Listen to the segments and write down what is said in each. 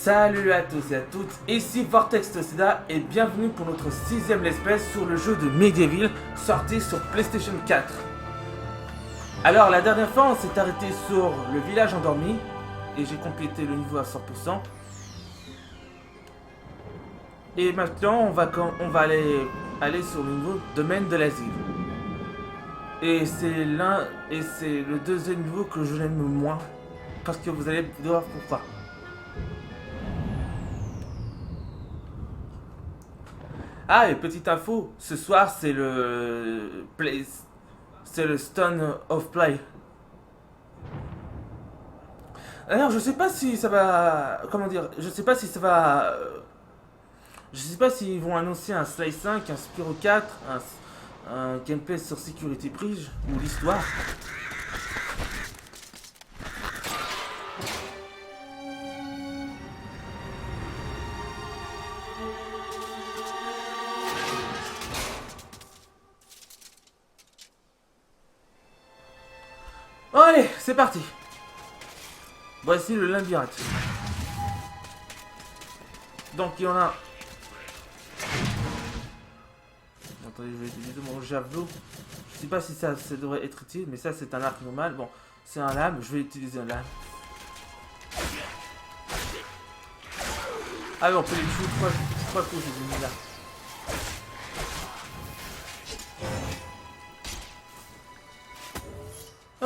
Salut à tous et à toutes, ici Vortex Toseda et bienvenue pour notre 6ème let's play sur le jeu de Medieval sorti sur PlayStation 4. Alors la dernière fois on s'est arrêté sur le village endormi et j'ai complété le niveau à 100%. Et maintenant on va aller sur le niveau domaine de l'asile. Et c'est le deuxième niveau que je l'aime le moins parce que vous allez voir pourquoi. Ah, et petite info, ce soir c'est le Stone of Play. Alors je sais pas si ça va, comment dire, je sais pas si ça va, je sais pas s'ils vont annoncer un Sly 5, un Spyro 4, un gameplay sur Security Bridge ou l'histoire. Bon, allez, c'est parti. Voici le labyrinthe. Donc il y en a. Attendez, je vais utiliser mon javelot. Je sais pas si ça devrait être utile, mais ça c'est un arc normal. Bon, c'est un lame, je vais utiliser un lame. Ah oui, on peut les tuer trois coups, j'ai mis là.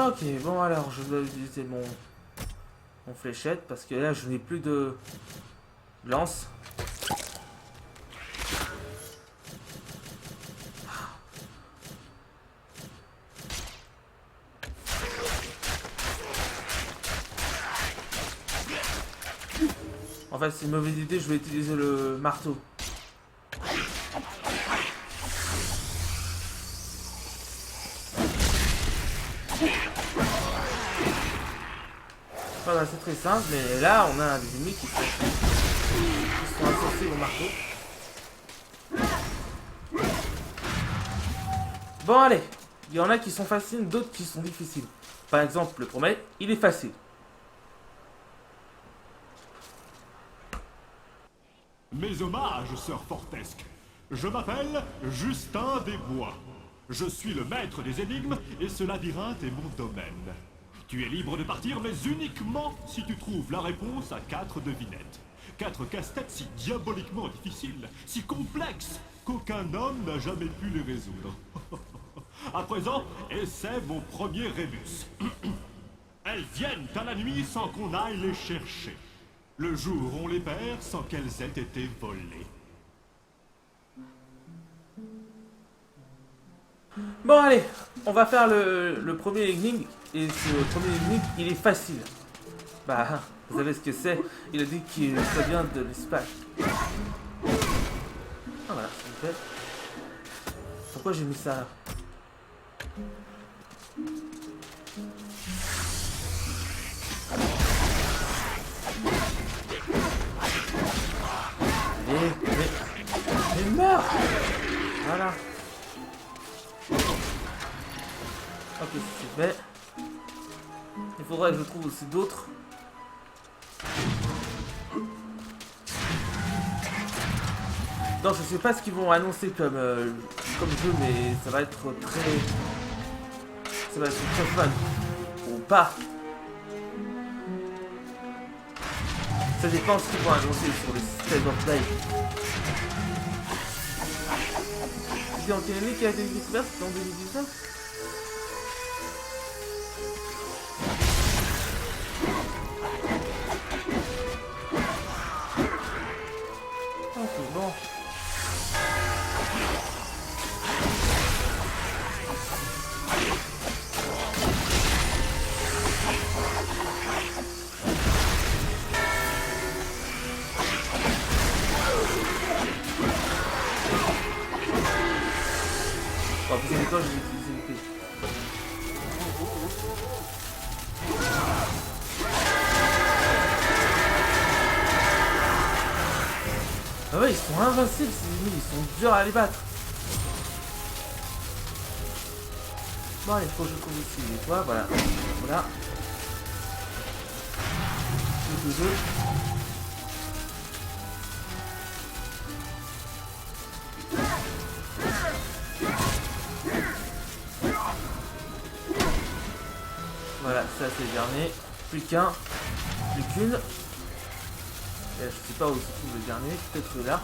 Ok, bon alors je dois utiliser mon fléchette parce que là je n'ai plus de lance. En fait c'est une mauvaise idée, je vais utiliser le marteau. Voilà, c'est très simple, mais là on a des ennemis qui sont associés au marteau. Bon allez, il y en a qui sont faciles, d'autres qui sont difficiles. Par exemple, le premier, il est facile. Mes hommages, sœur Fortesque. Je m'appelle Justin Desbois. Je suis le maître des énigmes et ce labyrinthe est mon domaine. Tu es libre de partir, mais uniquement si tu trouves la réponse à 4 devinettes. 4 casse-têtes si diaboliquement difficiles, si complexes, qu'aucun homme n'a jamais pu les résoudre. À présent, essaie mon premier rébus. Elles viennent à la nuit sans qu'on aille les chercher. Le jour, on les perd sans qu'elles aient été volées. Bon allez, on va faire le premier énigme. Et ce premier énigme, il est facile. Bah, vous savez ce que c'est. Il a dit que ça vient de l'espace. Ah voilà, c'est fait. Pourquoi j'ai mis ça là? Mais meurs! Voilà. Ok, c'est fait. Il faudrait que je trouve aussi d'autres. Non, je sais pas ce qu'ils vont annoncer comme jeu, mais ça va être très... Ça va être très fun. Ou pas. Ça dépend ce qu'ils vont annoncer sur le State of Play. C'est un télé qui a été découverte en 2019. Bon. Bon, vous savez quoi, je vais utiliser l'épée. Ah ouais, ils sont invincibles ces ennemis, ils sont durs à les battre. Bon, il faut que je trouve ici les toits, voilà. Voilà. Le jeu. Voilà, ça c'est le dernier. Plus qu'un. Plus qu'une. Et je sais pas où se trouve le dernier. Peut-être celui-là.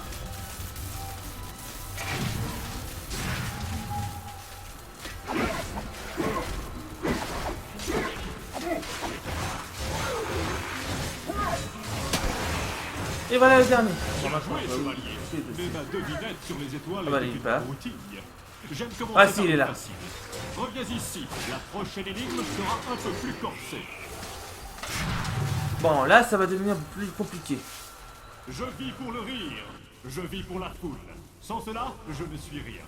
Et voilà le dernier. Bon, maintenant, Joué, on va chevalier. ouvrir Mais ma devinette sur les étoiles Ah bah, était il est une pas. broutille. J'aime commencer Ah, si, par il est le là. facile. Reviens ici. La prochaine énigme sera un peu plus corsée. Bon, là, ça va devenir plus compliqué. Je vis pour le rire. Je vis pour la foule. Sans cela, je ne suis rien.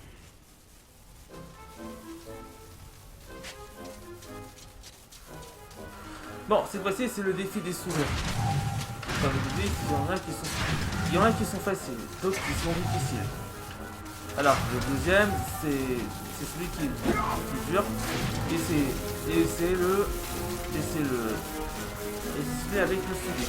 Bon, cette fois-ci, c'est le défi des souvenirs. Comme je dis, il y en a qui sont faciles, d'autres qui sont difficiles. Alors, le deuxième, c'est celui qui est le plus dur. Et c'est celui avec le soulier.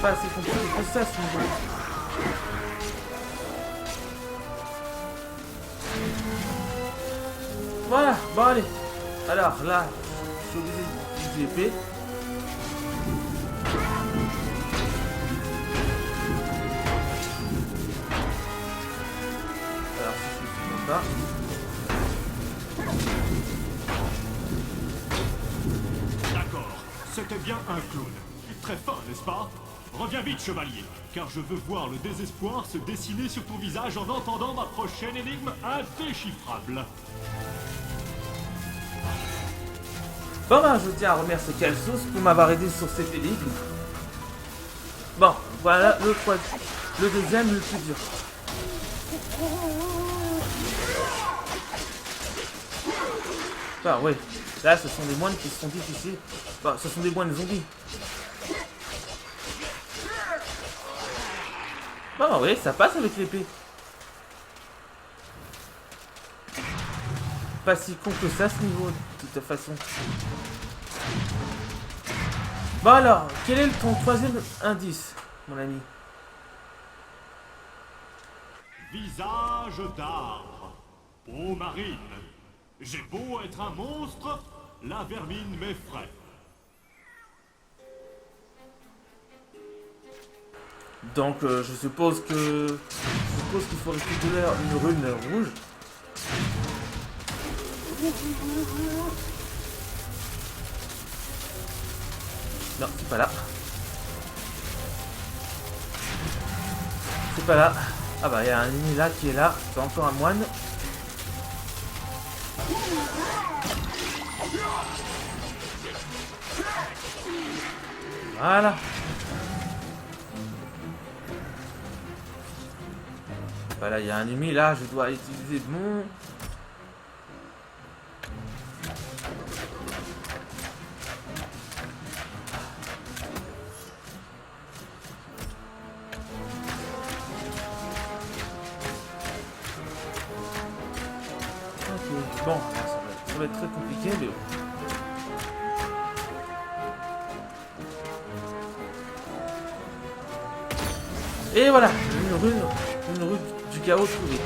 Pas assez compliqué que ça, ce niveau. Voilà, bon allez. Alors là, je suis obligé d'utiliser l'épée. Alors si je ne fais pas. D'accord. C'était bien un clown. Très fin, n'est-ce pas? Reviens vite, chevalier, car je veux voir le désespoir se dessiner sur ton visage en entendant ma prochaine énigme indéchiffrable. Bon ben, je tiens à remercier Calsos pour m'avoir aidé sur cette énigme. Bon, voilà le deuxième, le plus dur. Enfin, oui, là ce sont des moines qui sont difficiles. Bon, ce sont des moines zombies. Bon, oui, ça passe avec l'épée. Pas si con que ça, ce niveau, de toute façon. Bon alors, quel est ton troisième indice, mon ami? Visage d'arbre. Ô marine, j'ai beau être un monstre, la vermine m'effraie. Donc, je suppose qu'il faut récupérer une rune rouge. Non, c'est pas là. C'est pas là. Ah bah, il y a un ennemi là qui est là. C'est encore un moine. Voilà. Voilà, il y a un ennemi là. Je dois utiliser mon... Bon, ça va être très compliqué, mais bon. Et voilà, une rune du chaos trouvée.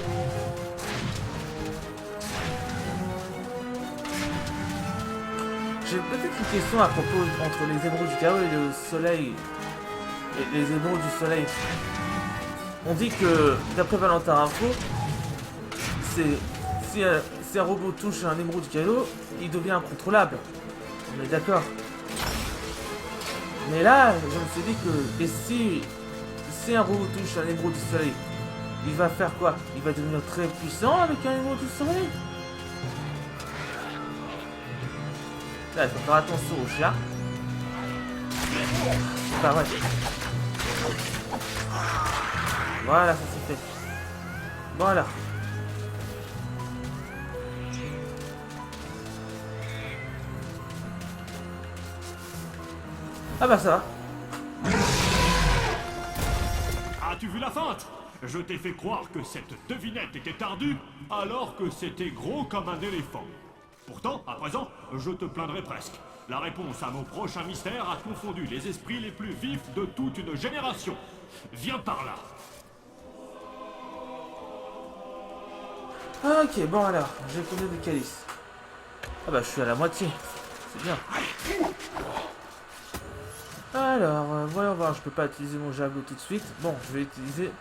J'ai peut-être une question à propos entre les émeraudes du chaos et le soleil. Et les émeraudes du soleil. On dit que, d'après Valentin Info, si un robot touche un émeraude du chaos, il devient incontrôlable. On est d'accord. Mais là, je me suis dit que, et si un robot touche un émeraude du soleil, il va faire quoi? Il va devenir très puissant avec un émeraude du soleil? Là, il faut faire attention au chat. C'est pas vrai. Voilà, ça c'est fait. Voilà. Ah bah ça va. As-tu vu la feinte? je t'ai fait croire que cette devinette était ardue, alors que c'était gros comme un éléphant. Pourtant, à présent, je te plaindrai presque. La réponse à mon prochain mystère a confondu les esprits les plus vifs de toute une génération. Viens par là. Ok, bon alors, j'ai combien de calices? Ah bah je suis à la moitié, c'est bien. Alors, voyons voir, je peux pas utiliser mon javelot tout de suite. Bon, je vais utiliser...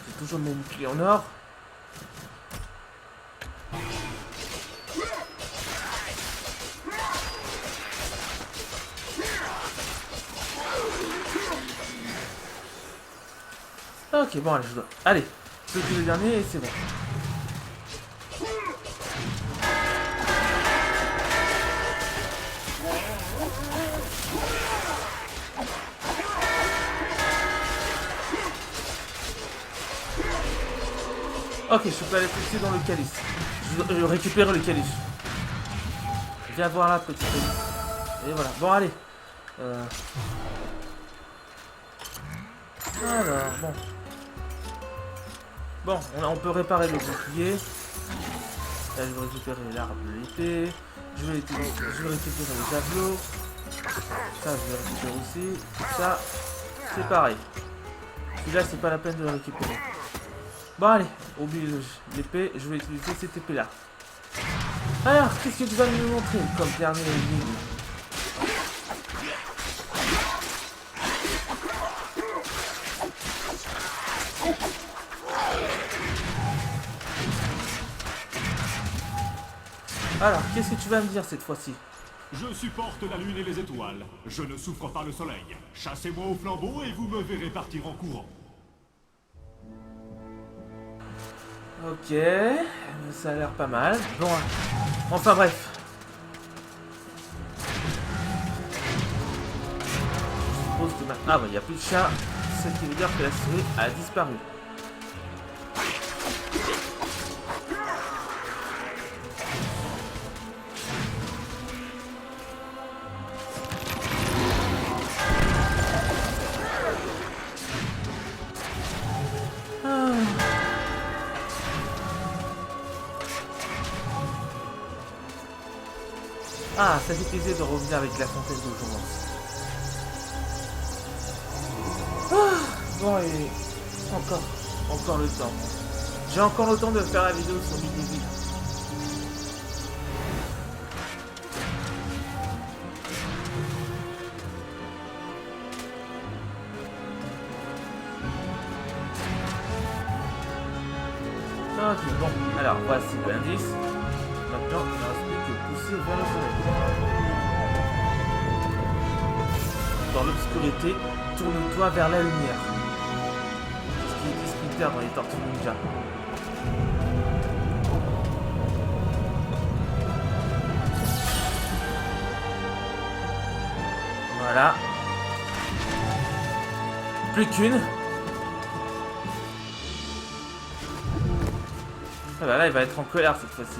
J'ai toujours mon bouclier en or. Ok, bon, allez, je dois... Allez, je tue le dernier et c'est bon. Ok, je peux aller tout de suite dans le calice. Je récupère le calice. Viens voir là, petit calice. Et voilà. Bon, allez. Alors, bon. Bon, on peut réparer le bouclier. Là, je vais récupérer l'arbre de l'épée. Je vais récupérer le javelot. Ça, je vais récupérer aussi. Ça, c'est pareil. Celui-là, c'est pas la peine de le récupérer. Bon, allez. Oublie l'épée. Je vais utiliser cette épée-là. Alors, qu'est-ce que tu vas me montrer comme dernier énigme? Alors, qu'est-ce que tu vas me dire cette fois-ci? Je supporte la lune et les étoiles. Je ne souffre pas le soleil. Chassez-moi au flambeau et vous me verrez partir en courant. Ok, ça a l'air pas mal. Bon, enfin bref. Je suppose que maintenant... Ah bah, il n'y a plus de chat. Ce qui veut dire que la souris a disparu. Ah, ça fait plaisir de revenir avec la fontaine de journée. Bon, et encore le temps. J'ai encore le temps de faire la vidéo sur Midi. Ok, bon, alors voici l'indice. Maintenant, il ne reste plus que pousser vers le soleil. Dans l'obscurité, tourne-toi vers la lumière. Ce qui est Splinter dans les Tortues Ninja. Voilà. Plus qu'une. Ah bah là, il va être en colère cette fois-ci.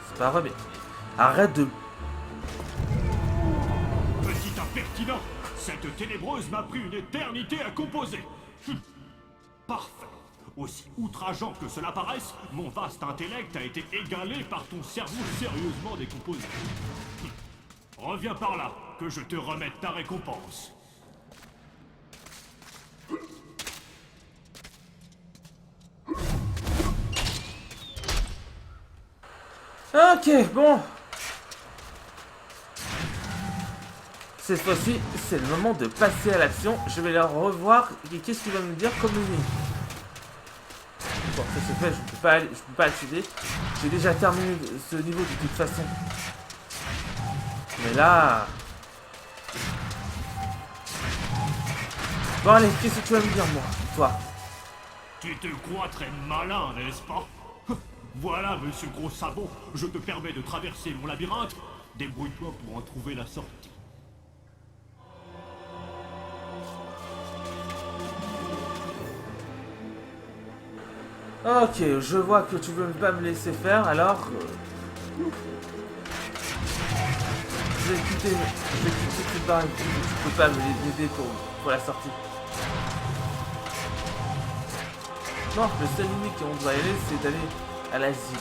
C'est pas vrai, mais... Arrête de... Petit impertinent! Cette ténébreuse m'a pris une éternité à composer! Parfait! Aussi outrageant que cela paraisse, mon vaste intellect a été égalé par ton cerveau sérieusement décomposé. Reviens par là, que je te remette ta récompense. Ok, bon. Cette fois-ci, c'est le moment de passer à l'action. Je vais la revoir. Et qu'est-ce qu'il va me dire comme énigme? Bon, ça c'est fait, je peux pas accéder. J'ai déjà terminé ce niveau de toute façon. Mais là... Bon allez, qu'est-ce que tu vas me dire moi, toi? Tu te crois très malin, n'est-ce pas? Voilà, monsieur Gros Sabot, je te permets de traverser mon labyrinthe. Débrouille-toi pour en trouver la sortie. Ok, je vois que tu veux pas me laisser faire, alors... je vais quitter cette barre. Je peux pas m'aider pour la sortie. Non, le seul limite qu'on doit y aller, c'est d'aller à l'asile.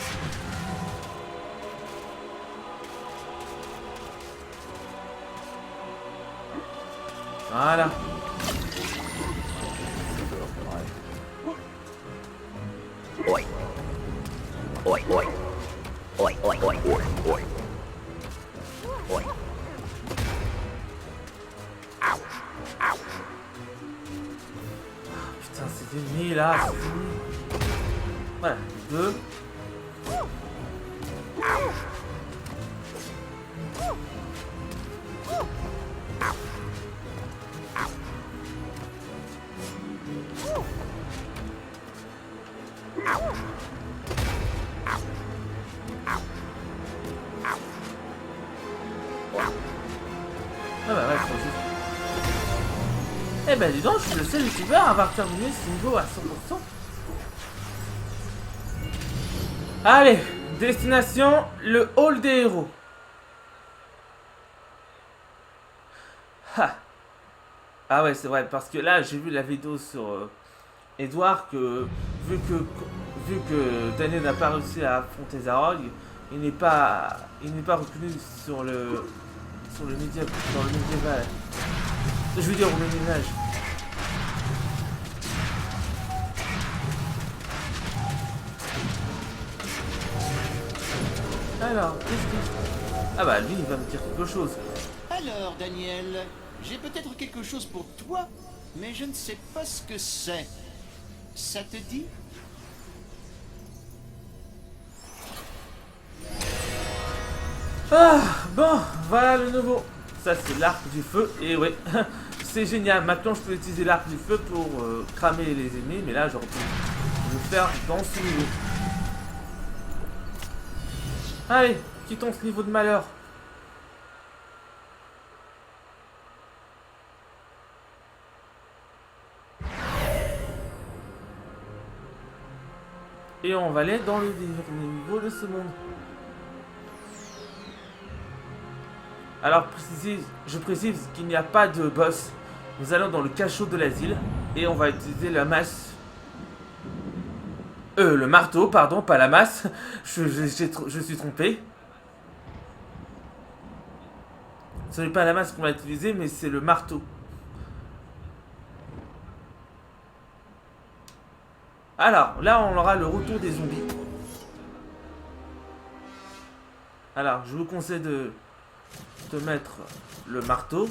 Voilà. Oi. Oi, oi. Oi, oi, oi, oi, oi. Oi. Ouch. Ouch. Putain, c'est ennemi là, c'est ennemi. Voilà, 2. Ah bah ouais, faut juste... Eh ben dis donc, je suis le seul youtubeur à avoir terminé ce niveau à 100%. Allez, destination, le hall des héros. Ha. Ah ouais, c'est vrai, parce que là, j'ai vu la vidéo sur Edouard, que vu que Daniel n'a pas réussi à affronter Zarog, il n'est pas reconnu sur le média, dans le médiéval. Je veux dire au Moyen-Âge. Alors, qu'est-ce que... Ah bah lui, il va me dire quelque chose. Alors, Daniel, j'ai peut-être quelque chose pour toi, mais je ne sais pas ce que c'est. Ça te dit? Ah, bon, voilà le nouveau. Ça, c'est l'arc du feu. Et ouais, c'est génial. Maintenant, je peux utiliser l'arc du feu pour cramer les ennemis. Mais là, j'aurais pu le faire dans ce niveau. Allez, quittons ce niveau de malheur. Et on va aller dans le dernier niveau de ce monde. Alors, je précise qu'il n'y a pas de boss. Nous allons dans le cachot de l'asile. Et on va utiliser la masse. Le marteau, pardon, pas la masse. Je suis trompé. Ce n'est pas la masse qu'on va utiliser, mais c'est le marteau. Alors, là, on aura le retour des zombies. Alors, je vous conseille de mettre le marteau.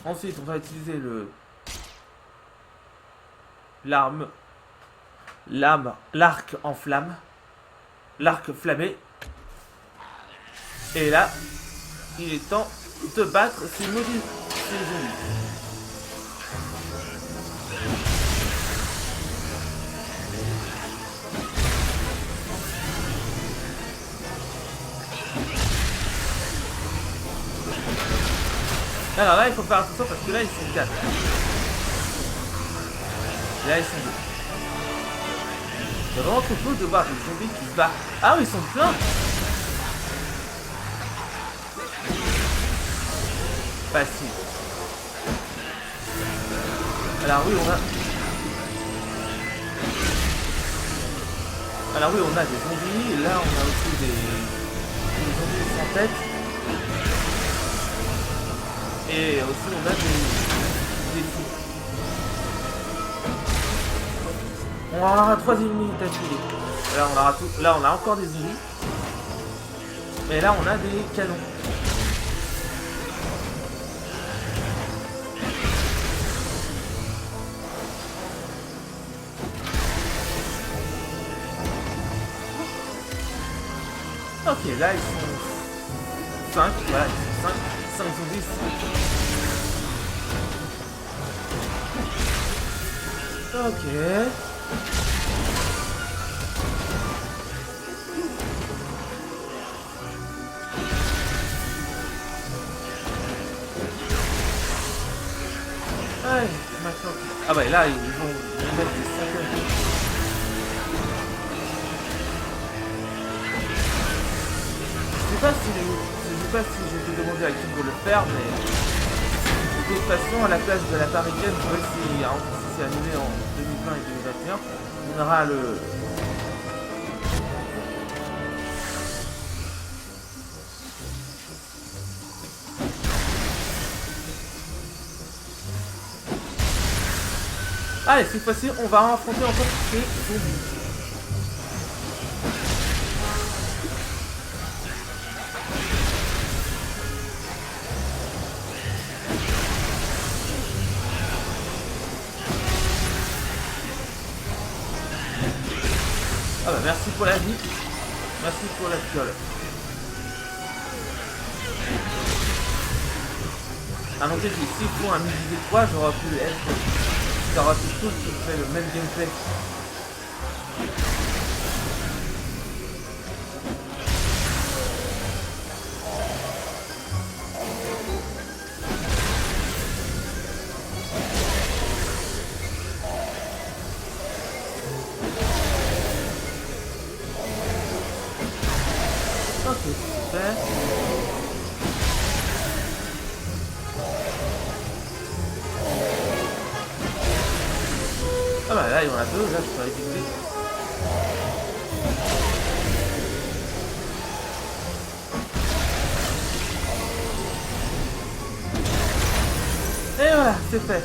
Ensuite, on va utiliser l'arc en flamme. L'arc flammé. Et là, il est temps de battre ces maudits zombies. Alors là, il faut faire attention parce que là, ils sont 4. Là, ils sont 2. C'est vraiment trop cool de voir des zombies qui se battent. Ah oui, ils sont pleins. Facile. Alors oui, on a des zombies. Et là, on a aussi des zombies sans tête. Et aussi on a des fous. On aura 3 ennemis d'affilée. Là on a encore des zombies. Et là on a des canons. Ok, là ils sont 5, voilà, ils sont 5 zombies. Ok. Allez, maintenant. Ah bah là, ils vont mettre des sacs. Je sais pas si pas si je t'ai demandé à qui de le faire, mais de toute façon, à la place de la Paris Games, si c'est annulé en 2020 et 2021, on aura le... Allez, cette fois-ci, on va affronter encore ces zombies. Ah bah merci pour la vie. Merci pour la fiole. À noter que s'il faut un midi de 3, j'aurais pu être... Ça aura tout qui fait le même gameplay. Ok, super. Ah bah là il y en a deux, là je peux éviter. Et voilà, c'est fait.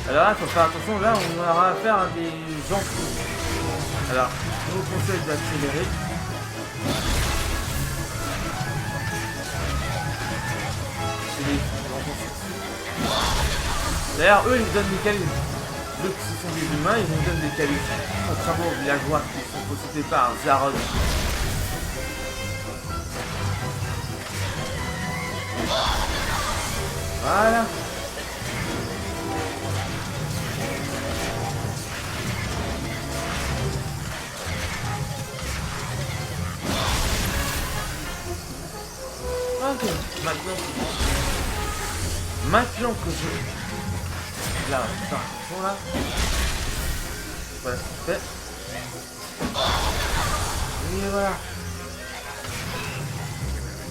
Alors là, il faut faire attention, là on aura affaire à des gens fous. Alors, je vous conseille d'accélérer. C'est des D'ailleurs, eux, ils nous donnent des calices. Vu que ce sont des humains, ils nous donnent des calices. Contrairement aux villageois qui sont possédés par Zarod. Voilà. Ok, maintenant que je... Là, attention là. Voilà, c'est fait. Et voilà.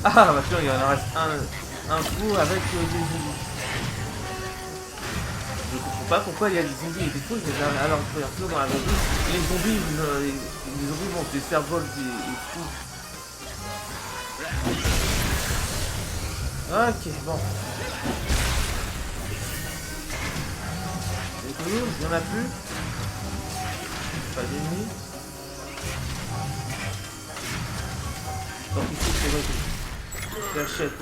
Ah, maintenant il y en reste un fou avec des zombies. Je comprends pas pourquoi il y a des zombies et des fous, alors dans la vraie vie, les zombies, les zombies vont se faire voler des fous. Ok, bon. Il n'y en a plus. Pas d'ennemis. Donc ici, c'est vrai que j'achète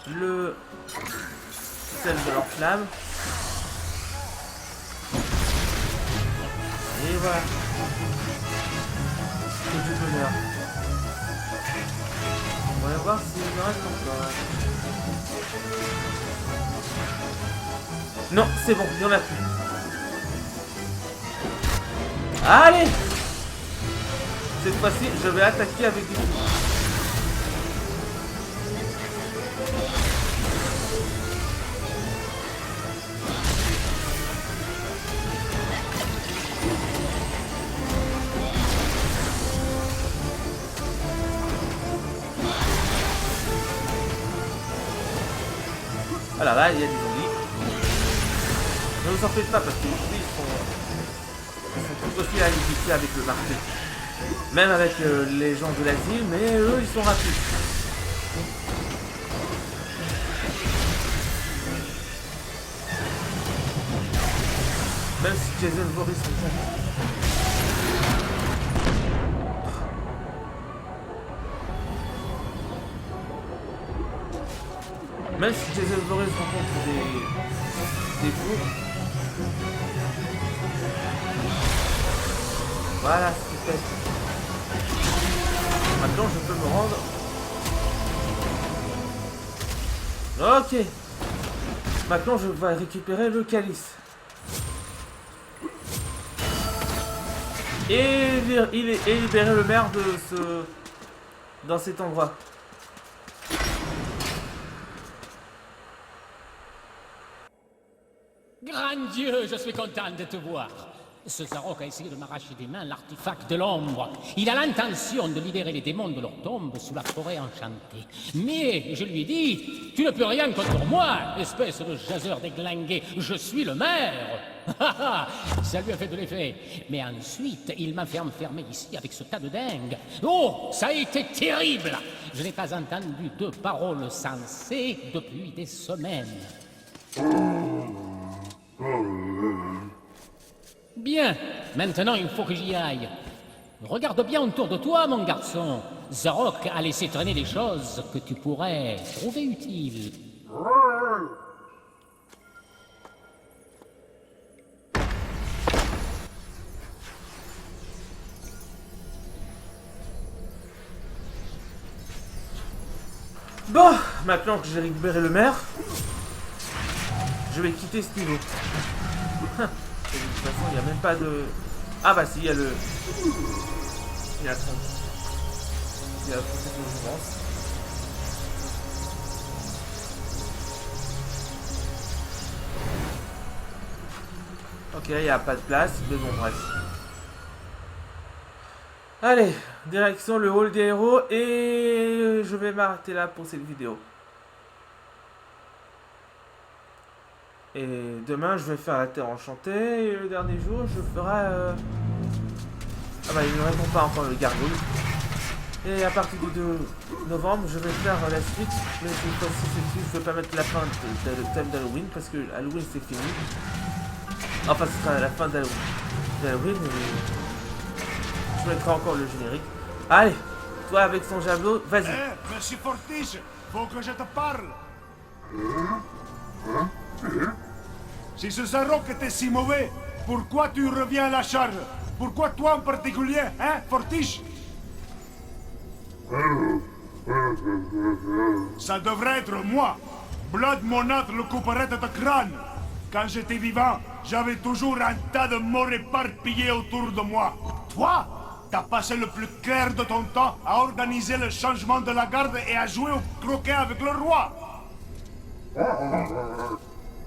le sel de leur flamme. Et voilà. C'est du bonheur. On va voir s'il en reste encore. Non, c'est bon, il n'y en a plus. Allez! Cette fois-ci, je vais attaquer avec des coups. Voilà, là, il y a des zombies. Ne vous en faites pas parce que les zombies sont tout aussi à éviter avec le marché. Même avec les gens de l'asile, mais eux, ils sont rapides. Même si Jason Voorhees sont bons. Même si Jason Voorhees rencontre des fous. Voilà, c'est fait. Maintenant, je peux me rendre. Ok. Maintenant, je vais récupérer le calice. Et libérer le maire de dans cet endroit. Grand Dieu, je suis content de te voir. Ce Zarok a essayé de m'arracher des mains l'artefact de l'ombre. Il a l'intention de libérer les démons de leur tombe sous la forêt enchantée. Mais je lui ai dit, tu ne peux rien contre moi, espèce de jaseur déglingué. Je suis le maire. Ça lui a fait de l'effet. Mais ensuite, il m'a fait enfermer ici avec ce tas de dingue. Oh, ça a été terrible. Je n'ai pas entendu de paroles sensées depuis des semaines. Bien, maintenant il faut que j'y aille. Regarde bien autour de toi, mon garçon. Zarok a laissé traîner des choses que tu pourrais trouver utiles. Bon, maintenant que j'ai récupéré le maire, je vais quitter ce niveau. Et de toute façon, il n'y a même pas de... Ah bah si, il y a le... Il y a son... Il y a la procédure de jouvence. Ok, il n'y a pas de place, mais bon, bref. Allez, direction le hall des héros et je vais m'arrêter là pour cette vidéo. Et demain, je vais faire la Terre Enchantée. Et le dernier jour, je ferai... Ah bah, il ne répond pas encore le gargouille. Et à partir du 2 novembre, je vais faire la suite. Mais cette fois-ci, je ne vais pas mettre la fin du thème d'Halloween. Parce que Halloween, c'est fini. Enfin, ce sera la fin d'Halloween. Je mettrai encore le générique. Allez, toi avec son javelot, vas-y. Eh, monsieur Fortiche, faut que je te parle. Si ce Zarok était si mauvais, pourquoi tu reviens à la charge? Pourquoi toi en particulier, hein, Fortiche? Ça devrait être moi. Blood Monat le couperait de crâne. Quand j'étais vivant, j'avais toujours un tas de morts éparpillés autour de moi. Toi, t'as passé le plus clair de ton temps à organiser le changement de la garde et à jouer au croquet avec le roi.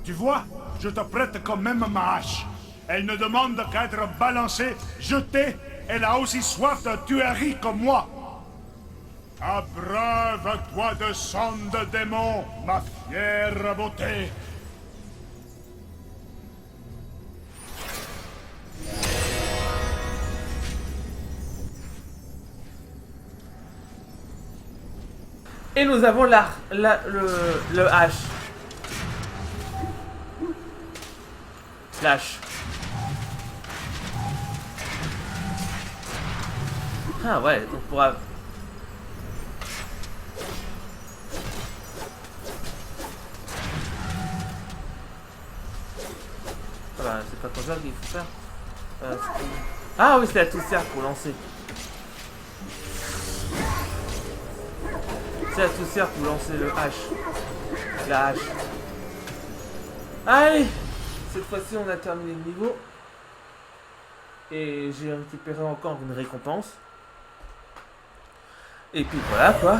Tu vois, je te prête quand même ma hache. Elle ne demande qu'à être balancée, jetée. Elle a aussi soif de tuerie comme moi. Abreuve-toi de sang de démon, ma fière beauté. Et nous avons le H. Flash. Ah ouais, on pourra... Ah bah, c'est pas comme ça qu'il faut faire. Ah oui, c'est la toussière pour lancer. C'est la toussière pour lancer le H. La hache. Allez! Cette fois-ci, on a terminé le niveau. Et j'ai récupéré encore une récompense. Et puis voilà, quoi.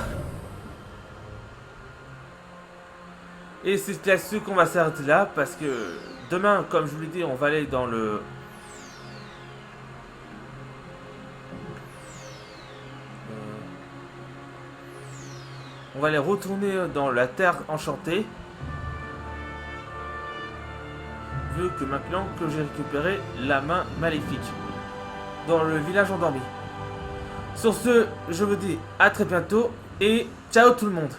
Et c'est là-dessus qu'on va s'arrêter là. Parce que demain, comme je vous l'ai dit, on va aller dans le... On va aller retourner dans la Terre Enchantée. Vu que maintenant que j'ai récupéré la main maléfique. Dans le village endormi. Sur ce, je vous dis à très bientôt. Et ciao tout le monde.